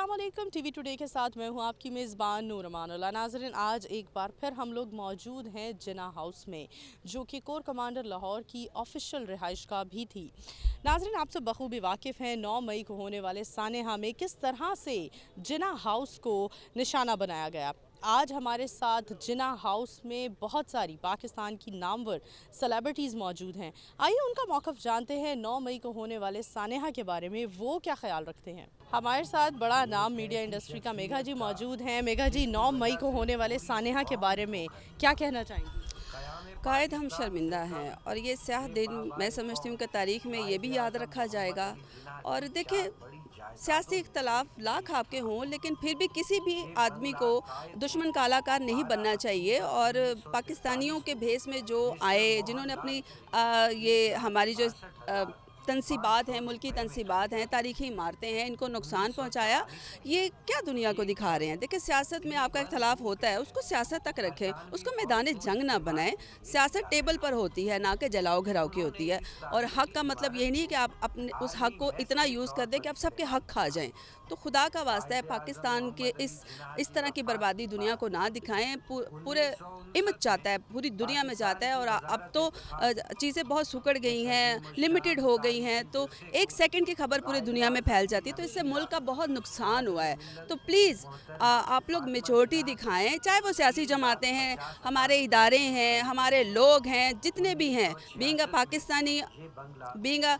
अस्सलाम वालेकुम। TV today के साथ मैं हूं आपकी मेज़बान नूर अमानुल्लाह। नाज़रीन, आज एक बार फिर हम लोग मौजूद हैं जिन्ना हाउस में, जो कि कोर कमांडर लाहौर की ऑफिशियल रिहाइश का भी थी। नाज़रीन, आप सब बखूबी वाकिफ़ हैं 9 मई को होने वाले सानेहा में किस तरह से जिन्ना हाउस को निशाना बनाया गया। आज हमारे साथ जिन्ना हाउस में बहुत सारी पाकिस्तान की नामवर सेलिब्रिटीज़ मौजूद हैं। आइए उनका मौक़िफ़ जानते हैं 9 मई को होने वाले सानेहा के बारे में, वो क्या ख्याल रखते हैं। हमारे साथ बड़ा नाम मीडिया इंडस्ट्री का मेघा जी मौजूद हैं। मेघा जी, 9 मई को होने वाले सानेहा के बारे में क्या कहना चाहेंगी? कायद हम शर्मिंदा हैं और ये स्याह दिन मैं समझती हूँ कि तारीख़ में ये भी याद रखा जाएगा। और देखिए, सियासी इख्तलाफ लाख आपके हों, लेकिन फिर भी किसी भी आदमी को दुश्मन का कलाकार नहीं बनना चाहिए। और पाकिस्तानियों के भेस में जो आए, जिन्होंने अपनी ये हमारी जो तनसीबात हैं, मुल्की तनसीबात हैं, तारीख़ी इमारतें हैं, इनको नुकसान पहुंचाया, ये क्या दुनिया को दिखा रहे हैं। देखिए, सियासत में आपका इख्तलाफ होता है, उसको सियासत तक रखें, उसको मैदान जंग ना बनाएं। सियासत टेबल पर होती है, ना कि जलाओ घराव की होती है। और हक़ का मतलब ये नहीं कि आप अपने उस हक़ को इतना यूज़ कर दें कि आप सबके हक़ खा जाएं। तो खुदा का वास्ता है, पाकिस्तान के इस तरह की बर्बादी दुनिया को ना दिखाएं। पूरे इमत चाहता है, पूरी दुनिया में चाहता है। और अब तो चीज़ें बहुत सुकड़ गई हैं, लिमिटेड हो गई हैं, तो एक सेकंड की खबर पूरी दुनिया में फैल जाती है। तो इससे मुल्क का बहुत नुकसान हुआ है। तो प्लीज़ आप लोग मेच्योरिटी दिखाएं, चाहे वो सियासी जमातें हैं, हमारे इदारे हैं, हमारे लोग हैं, जितने भी हैं। Being a Pakistani, being a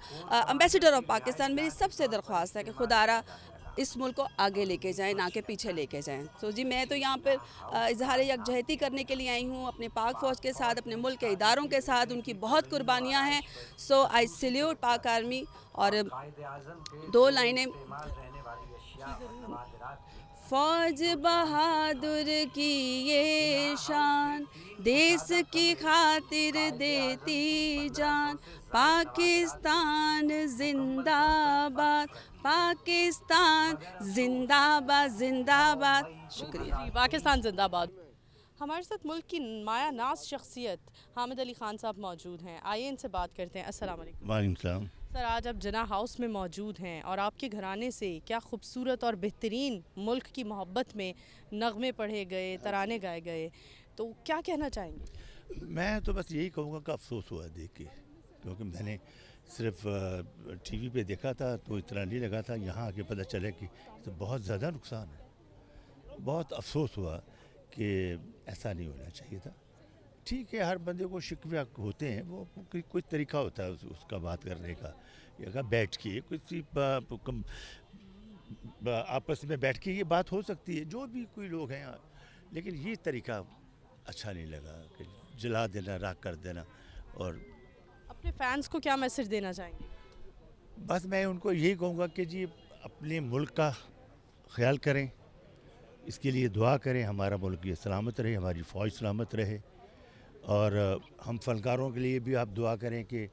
ambassador of Pakistan, मेरी सबसे दरख्वास्त है कि खुदारा इस मुल्क को आगे लेके जाएं, ना कि पीछे लेके जाएं। तो जी, मैं तो यहाँ पर इजहार यकजहती करने के लिए आई हूँ, अपने पाक फ़ौज के साथ, अपने मुल्क के इदारों के साथ। उनकी बहुत कुर्बानियाँ हैं। सो आई सैल्यूट पाक आर्मी। और दो लाइनें, फौज बहादुर की ये शान, देश की खातिर देती जान, पाकिस्तान जिंदाबाद, पाकिस्तान जिंदाबाद, जिंदाबाद। शुक्रिया। जी, पाकिस्तान जिंदाबाद। हमारे साथ मुल्क की माया नाज शख्सियत हामिद अली ख़ान साहब मौजूद हैं। आइए इनसे बात करते हैं। अस्सलाम वालेकुम। वालेकुम सलाम। सर, आज आप जिन्ना हाउस में मौजूद हैं और आपके घराने से क्या खूबसूरत और बेहतरीन मुल्क की मोहब्बत में नगमे पढ़े गए, तराने गाए गए, तो क्या कहना चाहेंगे? मैं तो बस यही कहूँगा कि अफसोस हुआ देख के, क्योंकि मैंने सिर्फ टीवी पे देखा था तो इतना नहीं लगा था। यहाँ आके पता चला कि तो बहुत ज़्यादा नुकसान है। बहुत अफसोस हुआ कि ऐसा नहीं होना चाहिए था। ठीक है, हर बंदे को शिकवे होते हैं, वो कोई तरीका होता है उसका बात करने का। या बैठ के किसी आपस में बैठ के ये बात हो सकती है, जो भी कोई लोग हैं। लेकिन ये तरीका अच्छा नहीं लगा कि जला देना, राख कर देना। और अपने फैंस को क्या मैसेज देना चाहेंगे? बस मैं उनको यही कहूँगा कि जी, अपने मुल्क का ख्याल करें, इसके लिए दुआ करें, हमारा मुल्क ये सलामत रहे, हमारी फ़ौज सलामत रहे। और हम फ़नकारों के लिए भी आप दुआ करें कि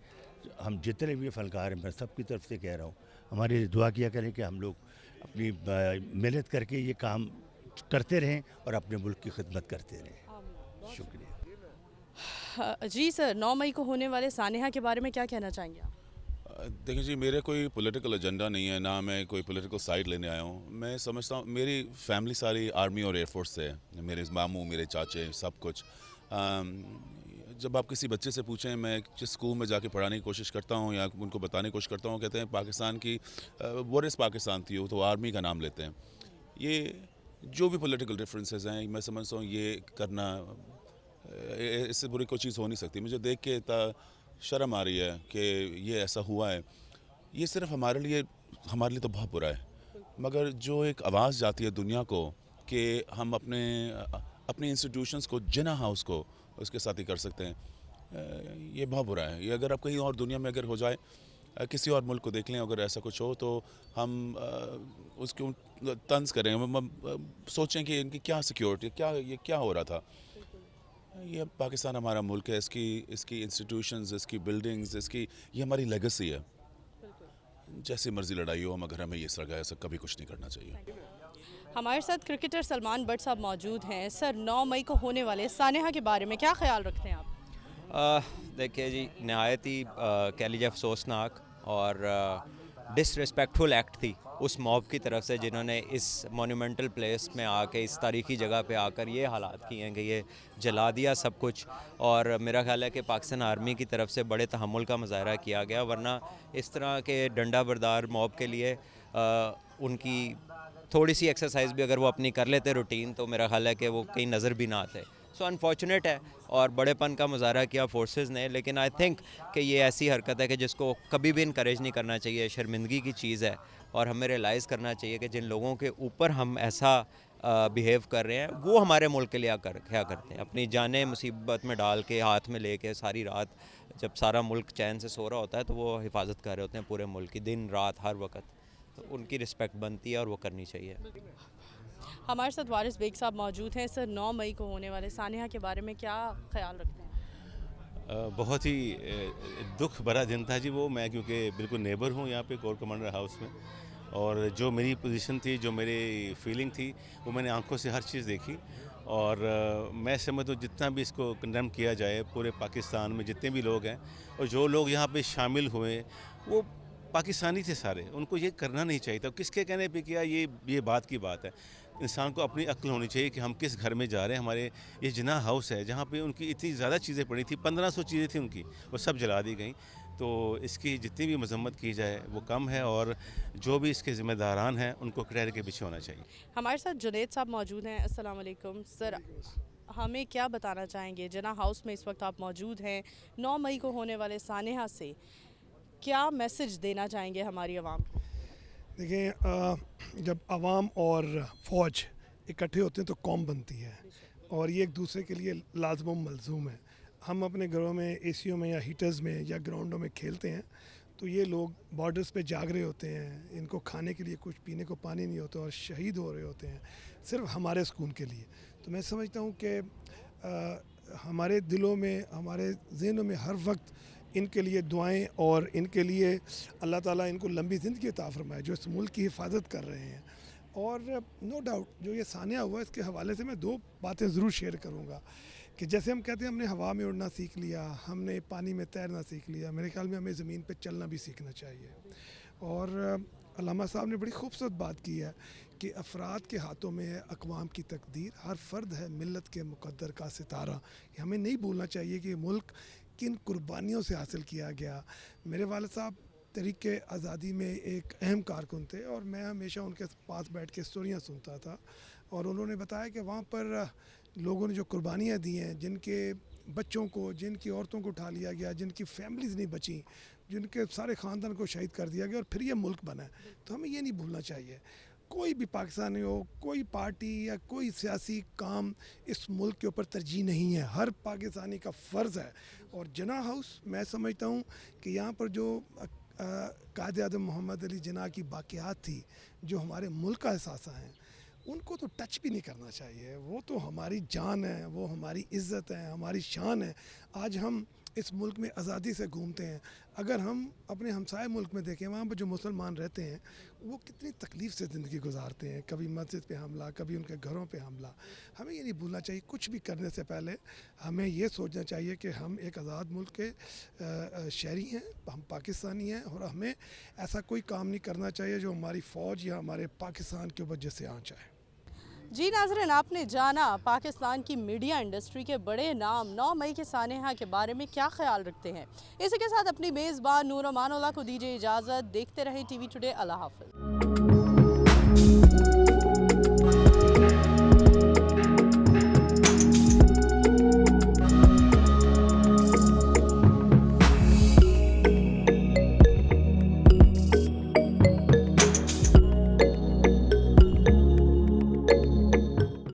हम जितने भी फ़नकार हैं, मैं सबकी तरफ से कह रहा हूँ, हमारे लिए दुआ किया करें कि हम लोग अपनी मेहनत करके ये काम करते रहें और अपने मुल्क की खिदमत करते रहें। शुक्रिया। जी सर, 9 मई को होने वाले सानेहा के बारे में क्या कहना चाहेंगे आप? देखिए जी, मेरे कोई पॉलिटिकल एजेंडा नहीं है, ना मैं कोई पॉलिटिकल साइड लेने आया हूँ। मैं समझता हूँ मेरी फैमिली सारी आर्मी और एयरफोर्स से है। मेरे मामू, मेरे चाचे, सब कुछ। जब आप किसी बच्चे से पूछें, मैं जिस स्कूल में जाके पढ़ाने की कोशिश करता हूँ या उनको बताने की कोशिश करता हूँ, कहते हैं पाकिस्तान की व्हाट इज़ पाकिस्तान थी, तो आर्मी का नाम लेते हैं। ये जो भी पॉलिटिकल डिफरेंसेस हैं, मैं समझता हूँ ये करना, इससे बुरी कोई चीज़ हो नहीं सकती। मुझे देख के इतना शर्म आ रही है कि ये ऐसा हुआ है। ये सिर्फ हमारे लिए तो बहुत बुरा है, मगर जो एक आवाज़ जाती है दुनिया को कि हम अपने इंस्टीट्यूशंस को, जिन्ना हाउस को, उसके साथ ही कर सकते हैं, ये बहुत बुरा है। ये अगर आप कहीं और दुनिया में अगर हो जाए, किसी और मुल्क को देख लें, अगर ऐसा कुछ हो तो हम उसको तंज करें, सोचें कि इनकी क्या सिक्योरिटी, ये क्या हो रहा था। ये पाकिस्तान हमारा मुल्क है, इसकी इंस्टीट्यूशंस, इसकी बिल्डिंग्स, ये हमारी लेगेसी है। जैसी मर्जी लड़ाई हो, मगर हमें ये सगा ऐसा कभी कुछ नहीं करना चाहिए। हमारे साथ क्रिकेटर सलमान बट साहब मौजूद हैं। सर, 9 मई को होने वाले सानेहा के बारे में क्या ख्याल रखते हैं आप? देखिए जी, नहायत ही कह लीजिए अफसोसनाक और ڈسریسپیکٹفل ایکٹ تھی اس موب کی طرف سے جنہوں نے اس مونومنٹل پلیس میں آ کے اس تاریخی جگہ پہ آ کر یہ حالات کیے ہیں کہ یہ جلا دیا سب کچھ. اور میرا خیال ہے کہ پاکستان آرمی کی طرف سے بڑے تحمل کا مظاہرہ کیا گیا, ورنہ اس طرح کے ڈنڈا بردار موب کے لیے ان کی تھوڑی سی ایکسرسائز بھی اگر وہ اپنی کر لیتے روٹین تو میرا خیال ہے کہ وہ کہیں نظر بھی نہ آتے. سو انفارچونیٹ ہے اور بڑے پن کا مظاہرہ کیا فورسز نے, لیکن آئی تھنک کہ یہ ایسی حرکت ہے کہ جس کو کبھی بھی انکریج نہیں کرنا چاہیے, شرمندگی کی چیز ہے. اور ہمیں ریئلائز کرنا چاہیے کہ جن لوگوں کے اوپر ہم ایسا بیہیو کر رہے ہیں وہ ہمارے ملک کے لیے کیا کرتے ہیں, اپنی جانیں مصیبت میں ڈال کے ہاتھ میں لے کے ساری رات جب سارا ملک چین سے سو رہا ہوتا ہے تو وہ حفاظت کر رہے ہوتے ہیں پورے ملک کی, دن رات ہر وقت. تو ان کی رسپیکٹ بنتی ہے اور وہ کرنی چاہیے. ہمارے ساتھ وارث بیگ صاحب موجود ہیں. سر 9 مئی کو ہونے والے سانحہ کے بارے میں کیا خیال رکھتے ہیں؟ بہت ہی دکھ بھرا دن تھا جی وہ. میں کیونکہ بالکل نیبر ہوں یہاں پہ کور کمانڈر ہاؤس میں, اور جو میری پوزیشن تھی, جو میری فیلنگ تھی, وہ میں نے آنکھوں سے ہر چیز دیکھی. اور میں سمجھتا ہوں جتنا بھی اس کو کنڈیم کیا جائے پورے پاکستان میں جتنے بھی لوگ ہیں, اور جو لوگ یہاں پہ شامل ہوئے وہ پاکستانی تھے سارے, ان کو یہ کرنا نہیں چاہیے تھا. کس کے کہنے پہ کیا, یہ بات کی بات ہے. انسان کو اپنی عقل ہونی چاہیے کہ ہم کس گھر میں جا رہے ہیں. ہمارے یہ جناح ہاؤس ہے جہاں پہ ان کی اتنی زیادہ چیزیں پڑی تھیں, 1500 چیزیں تھیں ان کی, وہ سب جلا دی گئیں. تو اس کی جتنی بھی مذمت کی جائے وہ کم ہے, اور جو بھی اس کے ذمہ داران ہیں ان کو کٹہرے کے پیچھے ہونا چاہیے. ہمارے ساتھ جنید صاحب موجود ہیں. السلام علیکم سر, ہمیں کیا بتانا چاہیں گے؟ جناح ہاؤس میں اس وقت آپ موجود ہیں. 9 مئی کو ہونے والے سانحہ سے کیا میسج دینا چاہیں گے ہماری عوام کو؟ دیکھیں, جب عوام اور فوج اکٹھے ہوتے ہیں تو قوم بنتی ہے, اور یہ ایک دوسرے کے لیے لازم و ملزوم ہے. ہم اپنے گھروں میں اے سیوں میں یا ہیٹرز میں یا گراؤنڈوں میں کھیلتے ہیں تو یہ لوگ بارڈرز پہ جاگ رہے ہوتے ہیں, ان کو کھانے کے لیے کچھ پینے کو پانی نہیں ہوتا, اور شہید ہو رہے ہوتے ہیں صرف ہمارے سکون کے لیے. تو میں سمجھتا ہوں کہ ہمارے دلوں میں, ہمارے ذہنوں میں ہر وقت ان کے لیے دعائیں, اور ان کے لیے اللہ تعالیٰ ان کو لمبی زندگی عطا فرمائے جو اس ملک کی حفاظت کر رہے ہیں. اور نو ڈاؤٹ جو یہ سانحہ ہوا اس کے حوالے سے میں 2 باتیں ضرور شیئر کروں گا. کہ جیسے ہم کہتے ہیں ہم نے ہوا میں اڑنا سیکھ لیا, ہم نے پانی میں تیرنا سیکھ لیا, میرے خیال میں ہمیں زمین پہ چلنا بھی سیکھنا چاہیے. اور علامہ صاحب نے بڑی خوبصورت بات کی ہے کہ افراد کے ہاتھوں میں ہے اقوام کی تقدیر, ہر فرد ہے ملت کے مقدر کا ستارہ. ہمیں نہیں بھولنا چاہیے کہ یہ ملک کن قربانیوں سے حاصل کیا گیا. میرے والد صاحب تحریک آزادی میں ایک اہم کارکن تھے, اور میں ہمیشہ ان کے پاس بیٹھ کے اسٹوریاں سنتا تھا, اور انہوں نے بتایا کہ وہاں پر لوگوں نے جو قربانیاں دی ہیں, جن کے بچوں کو, جن کی عورتوں کو اٹھا لیا گیا, جن کی فیملیز نہیں بچیں, جن کے سارے خاندان کو شہید کر دیا گیا, اور پھر یہ ملک بنا ہے. تو ہمیں یہ نہیں بھولنا چاہیے. کوئی بھی پاکستانی ہو, کوئی پارٹی یا کوئی سیاسی کام اس ملک کے اوپر ترجیح نہیں ہے, ہر پاکستانی کا فرض ہے. اور جناح ہاؤس میں سمجھتا ہوں کہ یہاں پر جو قائد اعظم محمد علی جناح کی باقیات تھی, جو ہمارے ملک کا اثاثہ ہیں, ان کو تو ٹچ بھی نہیں کرنا چاہیے. وہ تو ہماری جان ہے, وہ ہماری عزت ہے, ہماری شان ہے. آج ہم اس ملک میں آزادی سے گھومتے ہیں. اگر ہم اپنے ہمسائے ملک میں دیکھیں, وہاں پر جو مسلمان رہتے ہیں وہ کتنی تکلیف سے زندگی گزارتے ہیں, کبھی مسجد پہ حملہ, کبھی ان کے گھروں پہ حملہ. ہمیں یہ نہیں بھولنا چاہیے, کچھ بھی کرنے سے پہلے ہمیں یہ سوچنا چاہیے کہ ہم ایک آزاد ملک کے شہری ہیں, ہم پاکستانی ہیں, اور ہمیں ایسا کوئی کام نہیں کرنا چاہیے جو ہماری فوج یا ہمارے پاکستان کے اوپر جس سے آنچ آئے. جی ناظرین, آپ نے جانا پاکستان کی میڈیا انڈسٹری کے بڑے نام 9 مئی کے سانحہ کے بارے میں کیا خیال رکھتے ہیں. اسی کے ساتھ اپنی میزبان نور امان اللہ کو دیجیے اجازت. دیکھتے رہیں ٹی وی ٹوڈے. اللہ حافظ.